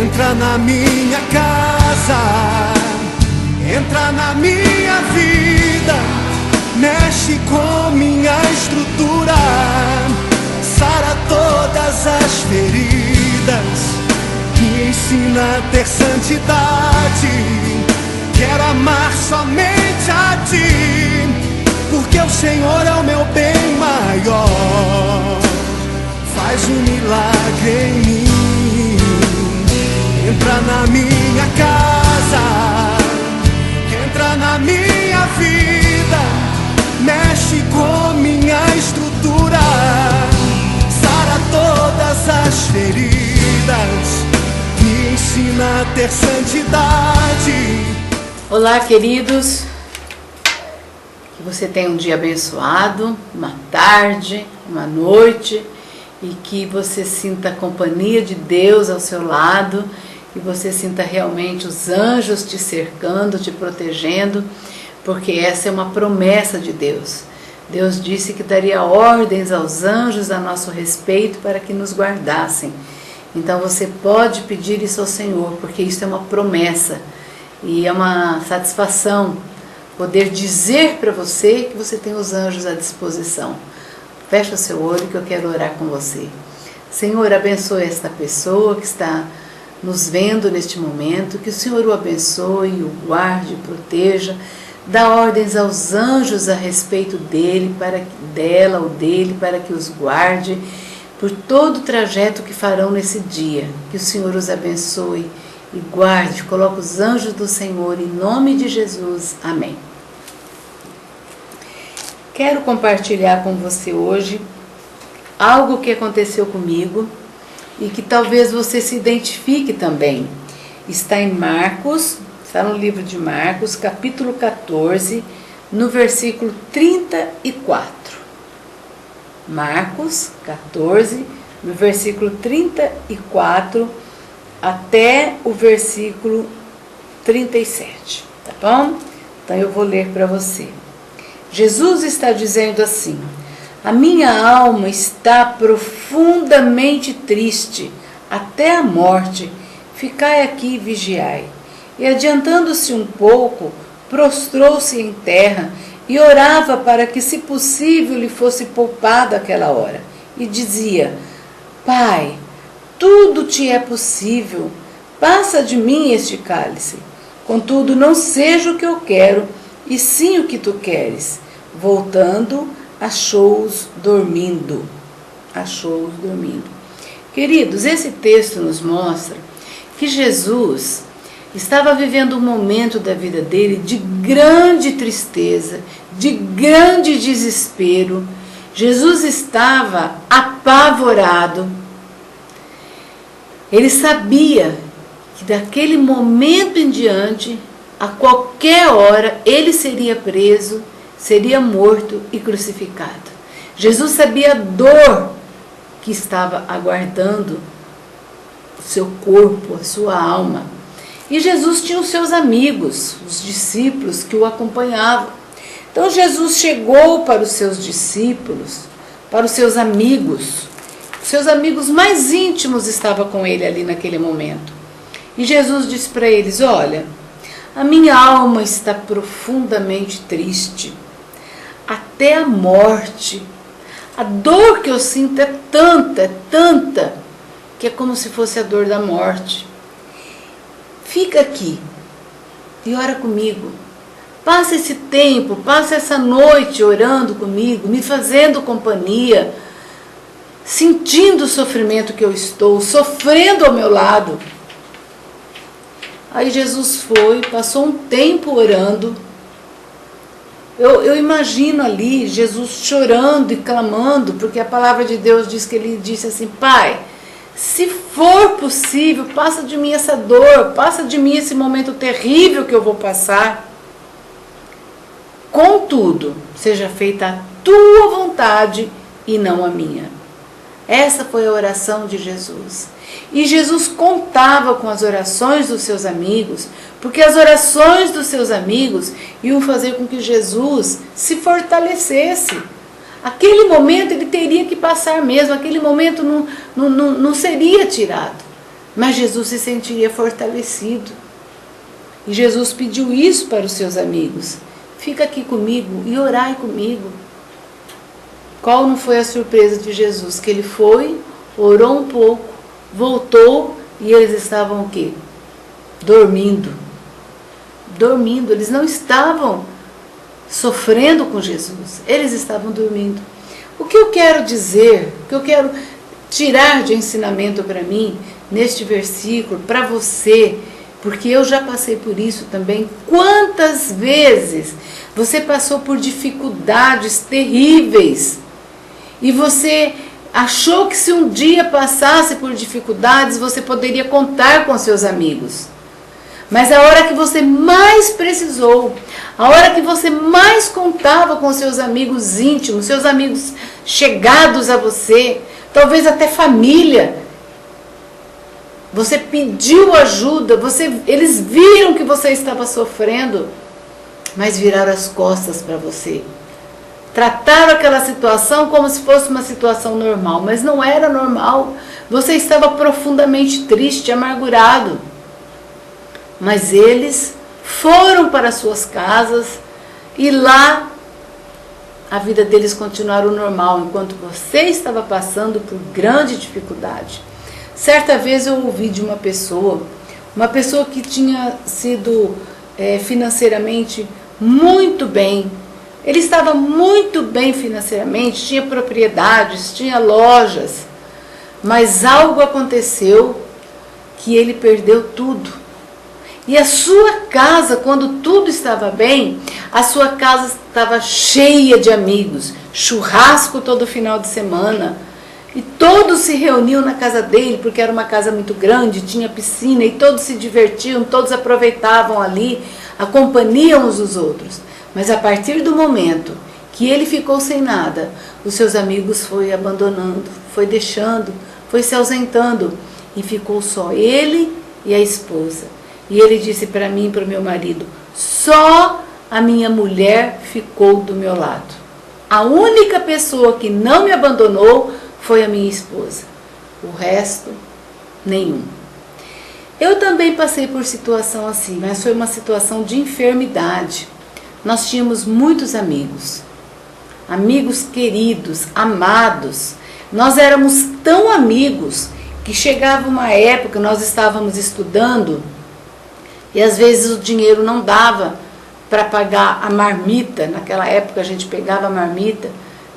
Entra na minha casa, entra na minha vida, mexe com minha estrutura, sara todas as feridas, me ensina a ter santidade. Quero amar somente a Ti, porque o Senhor é o meu bem maior. Faz um milagre em mim. Entra na minha casa, entra na minha vida, mexe com minha estrutura, sara todas as feridas, me ensina a ter santidade. Olá, queridos, que você tenha um dia abençoado, uma tarde, uma noite, e que você sinta a companhia de Deus ao seu lado, e você sinta realmente os anjos te cercando, te protegendo, porque essa é uma promessa de Deus. Deus disse que daria ordens aos anjos a nosso respeito para que nos guardassem. Então você pode pedir isso ao Senhor, porque isso é uma promessa. E é uma satisfação poder dizer para você que você tem os anjos à disposição. Fecha o seu olho que eu quero orar com você. Senhor, abençoe esta pessoa que está nos vendo neste momento. Que o Senhor o abençoe, o guarde, o proteja. Dá ordens aos anjos a respeito dela ou dele, para que os guarde por todo o trajeto que farão nesse dia. Que o Senhor os abençoe e guarde, coloca os anjos do Senhor em nome de Jesus. Amém. Quero compartilhar com você hoje algo que aconteceu comigo e que talvez você se identifique também. Está em Marcos, está no livro de Marcos, capítulo 14, no versículo 34. Marcos 14, no versículo 34 até o versículo 37, tá bom? Então eu vou ler para você. Jesus está dizendo assim: a minha alma está profundamente triste, até a morte. Ficai aqui e vigiai. E adiantando-se um pouco, prostrou-se em terra e orava para que, se possível, lhe fosse poupada aquela hora. E dizia: Pai, tudo te é possível, passa de mim este cálice. Contudo, não seja o que eu quero, e sim o que tu queres. Voltando, achou-os dormindo. Achou-os dormindo. Queridos, esse texto nos mostra que Jesus estava vivendo um momento da vida dele de grande tristeza, de grande desespero. Jesus estava apavorado. Ele sabia que daquele momento em diante, a qualquer hora, ele seria preso, seria morto e crucificado. Jesus sabia a dor que estava aguardando o seu corpo, a sua alma. E Jesus tinha os seus amigos, os discípulos que o acompanhavam. Então Jesus chegou para os seus discípulos, para os seus amigos. Os seus amigos mais íntimos estavam com ele ali naquele momento. E Jesus disse para eles: olha, a minha alma está profundamente triste, até a morte. A dor que eu sinto é tanta, que é como se fosse a dor da morte. Fica aqui e ora comigo. Passa esse tempo, passa essa noite orando comigo, me fazendo companhia, sentindo o sofrimento que eu estou, sofrendo ao meu lado. Aí Jesus foi, passou um tempo orando. Eu imagino ali Jesus chorando e clamando, porque a palavra de Deus diz que ele disse assim: Pai, se for possível, passa de mim essa dor, passa de mim esse momento terrível que eu vou passar. Contudo, seja feita a tua vontade e não a minha. Essa foi a oração de Jesus. E Jesus contava com as orações dos seus amigos, porque as orações dos seus amigos iam fazer com que Jesus se fortalecesse. Aquele momento ele teria que passar mesmo, aquele momento não seria tirado. mas Jesus se sentiria fortalecido. E Jesus pediu isso para os seus amigos: fica aqui comigo e orai comigo. Qual não foi a surpresa de Jesus? Que ele foi, orou um pouco, voltou e eles estavam o quê? Dormindo. Dormindo. Eles não estavam sofrendo com Jesus, eles estavam dormindo. O que eu quero dizer, o que eu quero tirar de ensinamento para mim, neste versículo, para você, porque eu já passei por isso também. Quantas vezes você passou por dificuldades terríveis e você achou que se um dia passasse por dificuldades, você poderia contar com seus amigos. Mas a hora que você mais precisou, a hora que você mais contava com seus amigos íntimos, seus amigos chegados a você, talvez até família, você pediu ajuda, eles viram que você estava sofrendo, mas viraram as costas para você. Trataram aquela situação como se fosse uma situação normal, mas não era normal. Você estava profundamente triste, amargurado. Mas eles foram para suas casas e lá a vida deles continuaram normal, enquanto você estava passando por grande dificuldade. Certa vez eu ouvi de uma pessoa que tinha sido financeiramente muito bem. Ele estava muito bem financeiramente, tinha propriedades, tinha lojas, mas algo aconteceu que ele perdeu tudo. E a sua casa, quando tudo estava bem, a sua casa estava cheia de amigos, churrasco todo final de semana, e todos se reuniam na casa dele, porque era uma casa muito grande, tinha piscina, e todos se divertiam, todos aproveitavam ali a companhia uns dos outros. Mas a partir do momento que ele ficou sem nada, os seus amigos foi abandonando, foi deixando, foi se ausentando, e ficou só ele e a esposa. E ele disse para mim e para o meu marido: só a minha mulher ficou do meu lado. A única pessoa que não me abandonou foi a minha esposa. O resto, nenhum. Eu também passei por situação assim, mas foi uma situação de enfermidade. Nós tínhamos muitos amigos, amigos queridos, amados. Nós éramos tão amigos que chegava uma época, nós estávamos estudando, e às vezes o dinheiro não dava para pagar a marmita. Naquela época a gente pegava a marmita,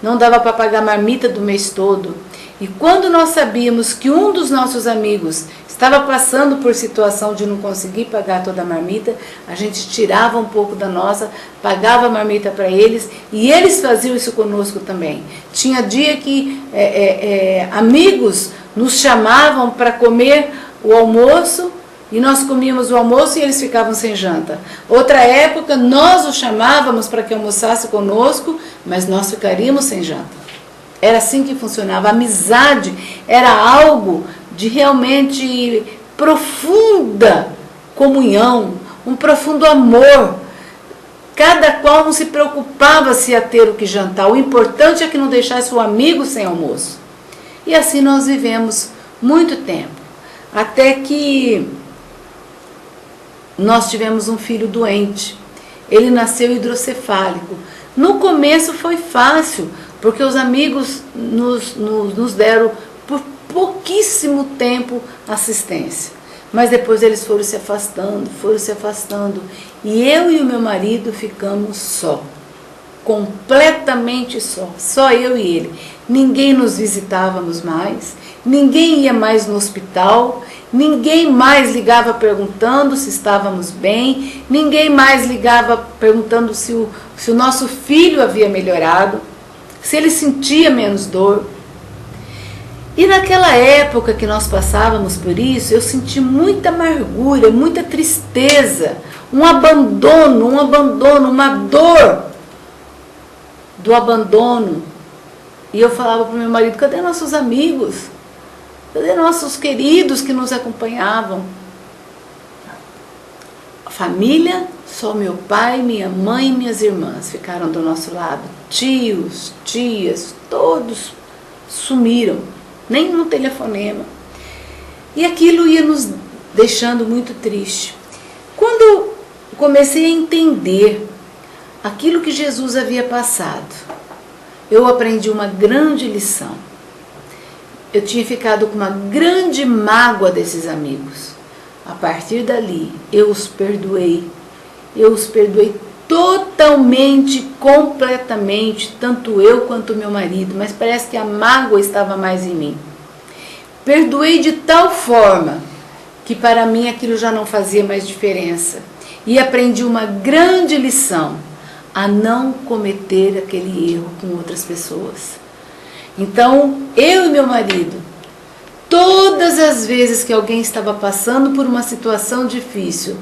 não dava para pagar a marmita do mês todo. E quando nós sabíamos que um dos nossos amigos estava passando por situação de não conseguir pagar toda a marmita, a gente tirava um pouco da nossa, pagava a marmita para eles, e eles faziam isso conosco também. Tinha dia que amigos nos chamavam para comer o almoço, e nós comíamos o almoço e eles ficavam sem janta. Outra época, nós os chamávamos para que almoçasse conosco, mas nós ficaríamos sem janta. Era assim que funcionava. A amizade era algo de realmente profunda comunhão, um profundo amor. Cada qual não se preocupava se ia ter o que jantar. O importante é que não deixasse o amigo sem almoço. E assim nós vivemos muito tempo. Até que nós tivemos um filho doente. Ele nasceu hidrocefálico. No começo foi fácil, porque os amigos nos deram por pouquíssimo tempo assistência. Mas depois eles foram se afastando. E eu e o meu marido ficamos só. Completamente só eu e ele. Ninguém nos visitávamos mais, ninguém ia mais no hospital, ninguém mais ligava perguntando se estávamos bem, ninguém mais ligava perguntando se o nosso filho havia melhorado, se ele sentia menos dor. E naquela época que nós passávamos por isso, eu senti muita amargura, muita tristeza, um abandono, uma dor do abandono. E eu falava para o meu marido: cadê nossos amigos? Cadê nossos queridos que nos acompanhavam? A família, só meu pai, minha mãe e minhas irmãs ficaram do nosso lado. Tios, tias, todos sumiram, nem no telefonema. E aquilo ia nos deixando muito triste. Quando eu comecei a entender aquilo que Jesus havia passado, eu aprendi uma grande lição. Eu tinha ficado com uma grande mágoa desses amigos. A partir dali, eu os perdoei. Eu os perdoei totalmente, completamente, tanto eu quanto meu marido, mas parece que a mágoa estava mais em mim. Perdoei de tal forma que para mim aquilo já não fazia mais diferença. E aprendi uma grande lição, a não cometer aquele erro com outras pessoas. Então, eu e meu marido, todas as vezes que alguém estava passando por uma situação difícil,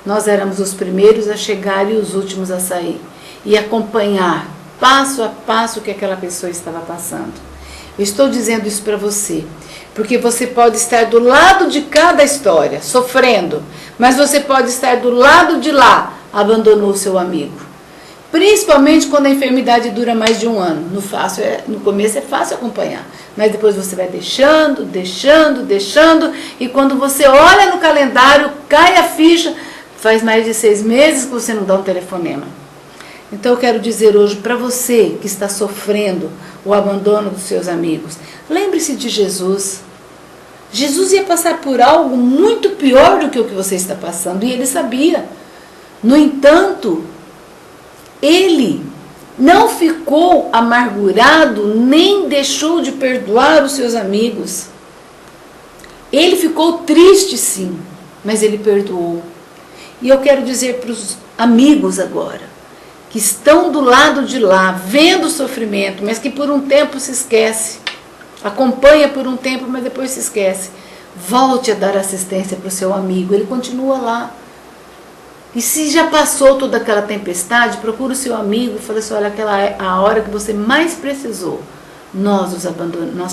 nós éramos os primeiros a chegar e os últimos a sair. E acompanhar passo a passo o que aquela pessoa estava passando. Eu estou dizendo isso para você, porque você pode estar do lado de cada história, sofrendo, mas você pode estar do lado de lá, abandonou o seu amigo. Principalmente quando a enfermidade dura mais de um ano. No começo é fácil acompanhar, mas depois você vai deixando, e quando você olha no calendário, cai a ficha, faz mais de 6 meses que você não dá um telefonema. Então eu quero dizer hoje para você que está sofrendo o abandono dos seus amigos, lembre-se de Jesus. Jesus ia passar por algo muito pior do que o que você está passando, e ele sabia. No entanto, ele não ficou amargurado, nem deixou de perdoar os seus amigos. Ele ficou triste, sim, mas ele perdoou. E eu quero dizer para os amigos agora, que estão do lado de lá, vendo o sofrimento, mas que por um tempo se esquece, acompanha por um tempo, mas depois se esquece. Volte a dar assistência para o seu amigo, ele continua lá. E se já passou toda aquela tempestade, procura o seu amigo e fala assim, olha, a hora que você mais precisou, nós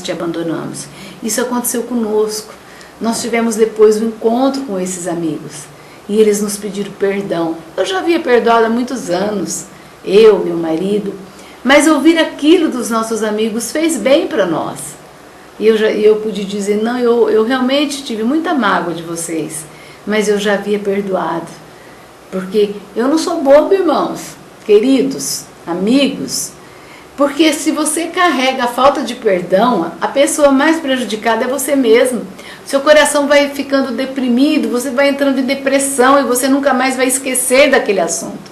te abandonamos. Isso aconteceu conosco. Nós tivemos depois um encontro com esses amigos e eles nos pediram perdão. Eu já havia perdoado há muitos anos, eu, meu marido, mas ouvir aquilo dos nossos amigos fez bem para nós. E eu pude dizer, não, eu realmente tive muita mágoa de vocês, mas eu já havia perdoado. Porque eu não sou bobo, irmãos, queridos, amigos, porque se você carrega a falta de perdão, a pessoa mais prejudicada é você mesmo. Seu coração vai ficando deprimido, você vai entrando em depressão e você nunca mais vai esquecer daquele assunto.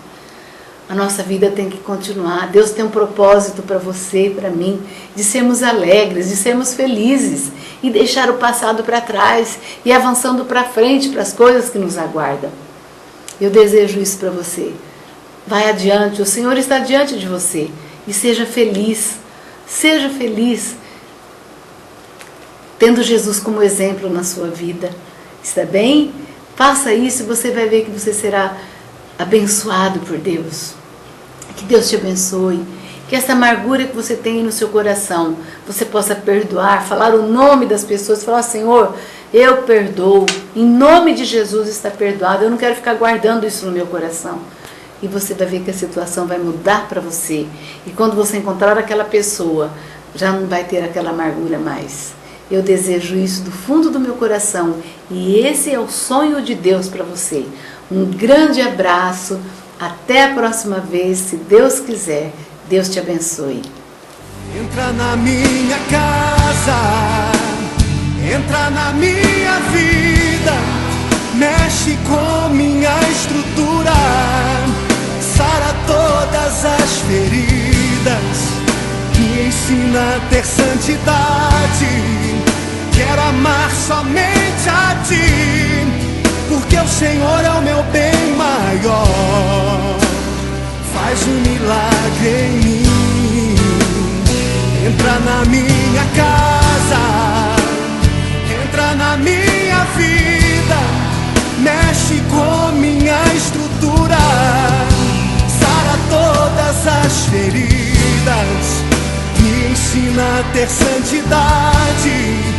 A nossa vida tem que continuar. Deus tem um propósito para você e para mim, de sermos alegres, de sermos felizes e deixar o passado para trás e avançando para frente para as coisas que nos aguardam. Eu desejo isso para você. Vai adiante, o Senhor está diante de você. E seja feliz, tendo Jesus como exemplo na sua vida. Está bem? Faça isso e você vai ver que você será abençoado por Deus. Que Deus te abençoe. Que essa amargura que você tem no seu coração, você possa perdoar, falar o nome das pessoas, falar, Senhor, eu perdoo, em nome de Jesus está perdoado, eu não quero ficar guardando isso no meu coração. E você vai ver que a situação vai mudar para você. E quando você encontrar aquela pessoa, já não vai ter aquela amargura mais. Eu desejo isso do fundo do meu coração. E esse é o sonho de Deus para você. Um grande abraço. Até a próxima vez, se Deus quiser. Deus te abençoe. Entra na minha casa, entra na minha vida, mexe com minha estrutura, sara todas as feridas, me ensina a ter santidade. Quero amar somente a Ti, porque o Senhor é o meu bem maior. Faz um milagre em mim. Entra na minha casa, entra na minha vida, mexe com minha estrutura, sara todas as feridas, me ensina a ter santidade.